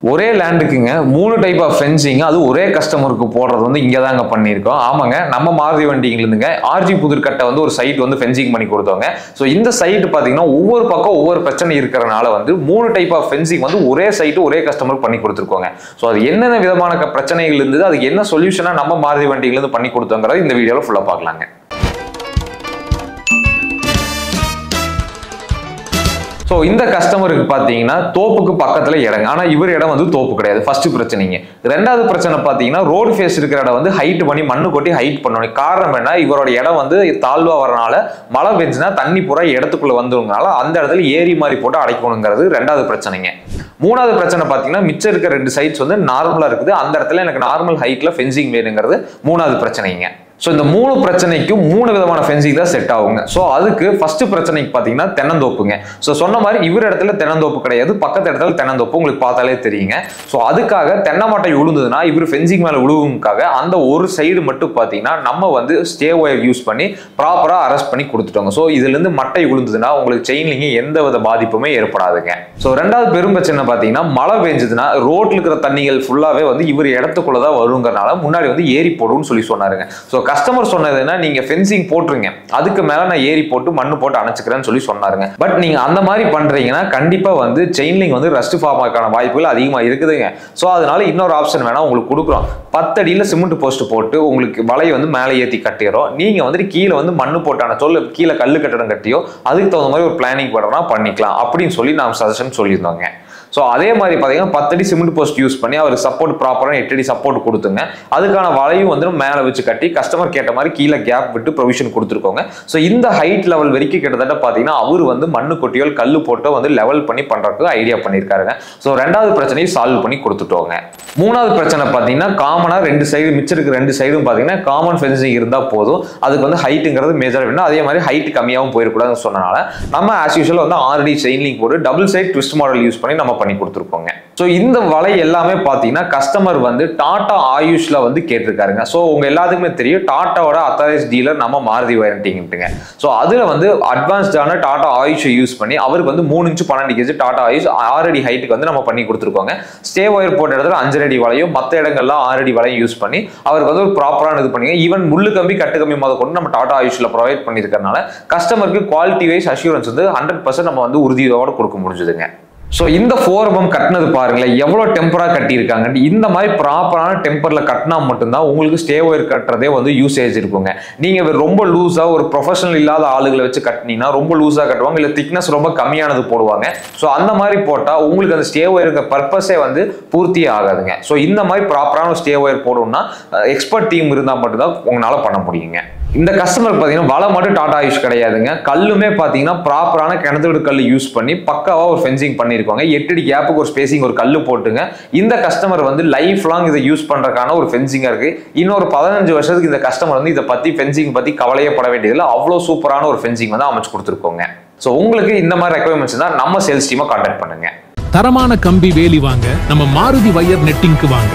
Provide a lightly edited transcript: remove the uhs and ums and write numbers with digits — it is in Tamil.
ஒரே லேண்டுக்குங்க 3 டைப் ஆஃப் ஃபென்சிங் அது ஒரே கஸ்டமருக்கு போடுறது வந்து இங்க தாங்க பண்ணியிருக்கோம். ஆமாங்க, நம்ம மாருதி வண்டியில இருந்துங்க ஆர்ஜி புதுர்கட்டை வந்து ஒரு சைட் வந்து ஃபென்சிங் பண்ணி கொடுத்தோங்க. ஸோ இந்த சைட் பார்த்தீங்கன்னா ஒவ்வொரு பக்கம் ஒவ்வொரு பிரச்சனை இருக்கிறனால வந்து 3 டைப் ஆஃப் ஃபென்சிங் வந்து ஒரே சைட்டு ஒரே கஸ்டமருக்கு பண்ணி கொடுத்துருக்கோங்க. ஸோ அது என்னென்ன விதமான பிரச்சனைகள் இருந்தது, அதுக்கு என்ன சொல்யூஷனா நம்ம மாருதி வண்டியில இருந்து பண்ணி கொடுத்தோங்கிறத இந்த வீடியோவில் ஃபுல்லாக பார்க்கலாங்க. ஸோ இந்த கஸ்டமருக்கு பார்த்தீங்கன்னா தோப்புக்கு பக்கத்தில் இடங்க, ஆனால் இவர் இடம் வந்து தோப்பு கிடையாது. ஃபர்ஸ்ட் பிரச்சனைங்க. ரெண்டாவது பிரச்சனை பார்த்தீங்கன்னா ரோடு ஃபேஸ் இருக்கிற இடம் வந்து ஹைட் பண்ணி மண்ணு கொட்டி ஹைட் பண்ணணும். காரணம் என்ன, இவரோட இடம் வந்து தாழ்வா வரனால மழை பெஞ்சுனா தண்ணி பூரா இடத்துக்குள்ள வந்துருங்கனால அந்த இடத்துல ஏரி மாதிரி போட்டு அடைக்கணுங்கிறது ரெண்டாவது பிரச்சனைங்க. மூணாவது பிரச்சனை பார்த்தீங்கன்னா மிச்சம் இருக்கிற 2 சைட்ஸ் வந்து நார்மலா இருக்குது, அந்த இடத்துல எனக்கு நார்மல் ஹைட்ல ஃபென்சிங் வேணுங்கிறது மூணாவது பிரச்சனைங்க. ஸோ இந்த 3 பிரச்சனைக்கும் 3 விதமான ஃபென்சிங் தான் செட் ஆகுங்க. ஸோ அதுக்கு ஃபர்ஸ்ட் பிரச்சனைக்கு பார்த்தீங்கன்னா தென்னந்தோப்புங்க. ஸோ சொன்ன மாதிரி இவர் இடத்துல தென்னந்தோப்பு கிடையாது, பக்கத்து இடத்துல தென்னந்தோப்பு உங்களுக்கு பார்த்தாலே தெரியுங்க. ஸோ அதுக்காக தென்னை மட்டை விழுந்ததுன்னா இவர் ஃபென்சிங் மேலே விழுவுக்காக அந்த ஒரு சைடு மட்டும் பார்த்தீங்கன்னா நம்ம வந்து ஸ்டே ஒயர் யூஸ் பண்ணி ப்ராப்பராக அரெஸ்ட் பண்ணி கொடுத்துட்டோங்க. ஸோ இதுலேருந்து மட்டை விழுந்ததுன்னா உங்களுக்கு செயின்லிங்க எந்த வித பாதிப்புமே ஏற்படாதுங்க. ஸோ ரெண்டாவது பெரும் பிரச்சனை பார்த்தீங்கன்னா மழை பெஞ்சதுன்னா ரோட்ல இருக்கிற தண்ணிகள் ஃபுல்லாகவே வந்து இவர் இடத்துக்குள்ள தான் வருங்கிறனால முன்னாடி வந்து ஏரி போடுன்னு சொல்லி சொன்னாருங்க. ஸோ கஸ்டமர் சொன்னதுன்னா நீங்க ஃபென்சிங் போட்டுருங்க, அதுக்கு மேல நான் ஏரி போட்டு மண்ணு போட்டு அணைச்சுக்கிறேன்னு சொல்லி சொன்னாருங்க. பட் நீங்க அந்த மாதிரி பண்றீங்கன்னா கண்டிப்பா வந்து செயின்லிங் வந்து ரஸ்ட் ஃபார்ம் ஆகான வாய்ப்புகள் அதிகமா இருக்குதுங்க. ஸோ அதனால இன்னொரு ஆப்ஷன் வேணா உங்களுக்கு கொடுக்குறோம். 10 அடியில் சிமெண்ட் போஸ்ட் போட்டு உங்களுக்கு வலையை வந்து மேலே ஏற்றி கட்டிடுறோம். நீங்க வந்துட்டு கீழே வந்து மண்ணு போட்டான சொல்ல கீழே கல்லு கட்டடம் கட்டியோ அதுக்கு தகுந்த மாதிரி ஒரு பிளானிங் பண்ணுறோம்னா பண்ணிக்கலாம் அப்படின்னு சொல்லி நான் சஜஷன் சொல்லியிருந்தோங்க. ஸோ அதே மாதிரி பார்த்தீங்கன்னா 10 அடி சிமெண்ட் போஸ்ட் யூஸ் பண்ணி அவருக்கு சப்போர்ட் ப்ராப்பராக 8 அடி சப்போர்ட் கொடுத்துங்க. அதுக்கான வலையும் வந்து மேலே வச்சு கட்டி கஸ்டமர் கேட்ட மாதிரி கீழே கேப் விட்டு ப்ரொவிஷன் கொடுத்துருக்கோங்க. ஸோ இந்த ஹைட் லெவல் வரைக்கும் கிட்டத்தட்ட பார்த்தீங்கன்னா அவர் வந்து மண்ணு கொட்டியோ கல்லு போட்டோ வந்து லெவல் பண்ணி பண்ணுறதுக்கு ஐடியா பண்ணியிருக்காருங்க. ஸோ ரெண்டாவது பிரச்சனையை சால்வ் பண்ணி கொடுத்துட்டோங்க. மூணாவது பிரச்சனை பார்த்தீங்கன்னா காமனாக 2 சைடு மிச்சம் இருக்கிற 2 சைடும் பார்த்தீங்கன்னா காமன் ஃபென்சிங் இருந்தால் போதும், அதுக்கு வந்து ஹைட்டுங்கிறது மேஜர் வேணும். அதே மாதிரி ஹைட் கம்மியாகவும் போயிடக்கூடாதுன்னு சொன்னனால நம்ம ஆஸ் யூஷுவல் வந்து 6 அடி செயின்லிங் போட்டு double side twist model use பண்ணி நம்ம பண்ணி கொடுத்துருப்போங்க. ஸோ இந்த வலை எல்லாமே பார்த்தீங்கன்னா கஸ்டமர் வந்து டாடா ஆயுஷ்ல வந்து கேட்டிருக்காருங்க. ஸோ உங்க எல்லாத்துக்குமே தெரியும் டாட்டாவோட அத்தாரைஸ் டீலர் நம்ம மாருதி வாரண்டிங்க. ஸோ அதுல வந்து அட்வான்ஸ்டான டாடா ஆயுஷை யூஸ் பண்ணி அவருக்கு வந்து 3 இன்ச் 12 கேஜ் டாடா ஆயுஷ் 6 அடி ஹைட்டுக்கு வந்து நம்ம பண்ணி கொடுத்துருக்கோங்க. ஸ்டே ஒயர் போட்ட இடத்துல 5 அடி வலையும் மற்ற இடங்கள்லாம் 6 அடி வலையும் யூஸ் பண்ணி அவருக்கு வந்து ஒரு ப்ராப்பரான இது பண்ணி ஈவன் முள்ளு கம்பி கட்டு கம்பி முதல் கொண்டு நம்ம டாடா ஆயுஷ்ல ப்ரொவைட் பண்ணியிருக்கறனால கஸ்டமருக்கு குவாலிட்டி வைஸ் அஷூரன்ஸ் வந்து 100% நம்ம வந்து உறுதியோட கொடுக்க முடிஞ்சதுங்க. ஸோ இந்த 4M கட்டினது பாருங்களேன் எவ்வளோ டெம்பரா கட்டியிருக்காங்க. இந்த மாதிரி ப்ராப்பரான டெம்பர்ல கட்டினா மட்டும்தான் உங்களுக்கு ஸ்டே ஒயர் கட்டுறதே வந்து யூசேஜ் இருக்குங்க. நீங்க ரொம்ப லூஸா ஒரு ப்ரொஃபஷனல் இல்லாத ஆளுகளை வச்சு கட்டினீங்கன்னா ரொம்ப லூஸா கட்டுவாங்க, இல்லை திக்னஸ் ரொம்ப கம்மியானது போடுவாங்க. ஸோ அந்த மாதிரி போட்டால் உங்களுக்கு அந்த ஸ்டே ஒயருக்கு பர்பஸே வந்து பூர்த்தியே ஆகாதுங்க. ஸோ இந்த மாதிரி ப்ராப்பரான ஸ்டே ஒயர் போடணும்னா எக்ஸ்பர்ட் டீம் இருந்தால் மட்டும்தான் உங்களால பண்ண முடியுங்க. இந்த கஸ்டமர் பார்த்தீங்கன்னா வலை மட்டும் டாடா ஆயுஷ் கிடையாதுங்க, கல்லுமே பார்த்தீங்கன்னா ப்ராப்பரான கிணத்து கல் யூஸ் பண்ணி பக்காவா ஒரு ஃபென்சிங் பண்ணியிருக்காங்க. 8 அடி கேப்புக்கு ஒரு ஸ்பேசிங் ஒரு கல்லு போட்டுங்க. இந்த கஸ்டமர் வந்து லைஃப் லாங் இதை யூஸ் பண்றதுக்கான ஒரு ஃபென்சிங்கா இருக்கு. இன்னொரு 15 வருஷத்துக்கு இந்த கஸ்டமர் வந்து இதை பத்தி ஃபென்சிங் பத்தி கவலையே பட வேண்டியதில்லை, அவ்வளோ சூப்பரான ஒரு ஃபென்சிங் வந்து அமைச்சு கொடுத்துருக்கோங்க. ஸோ உங்களுக்கு இந்த மாதிரி ரெக்வயர்மெண்ட்ஸ் தான் நம்ம சேல்ஸ் டீமை கான்டாக்ட் பண்ணுங்க. தரமான கம்பி வேலி வாங்க நம்ம மாருதி வயர் நெட்டிங்க்கு வாங்க.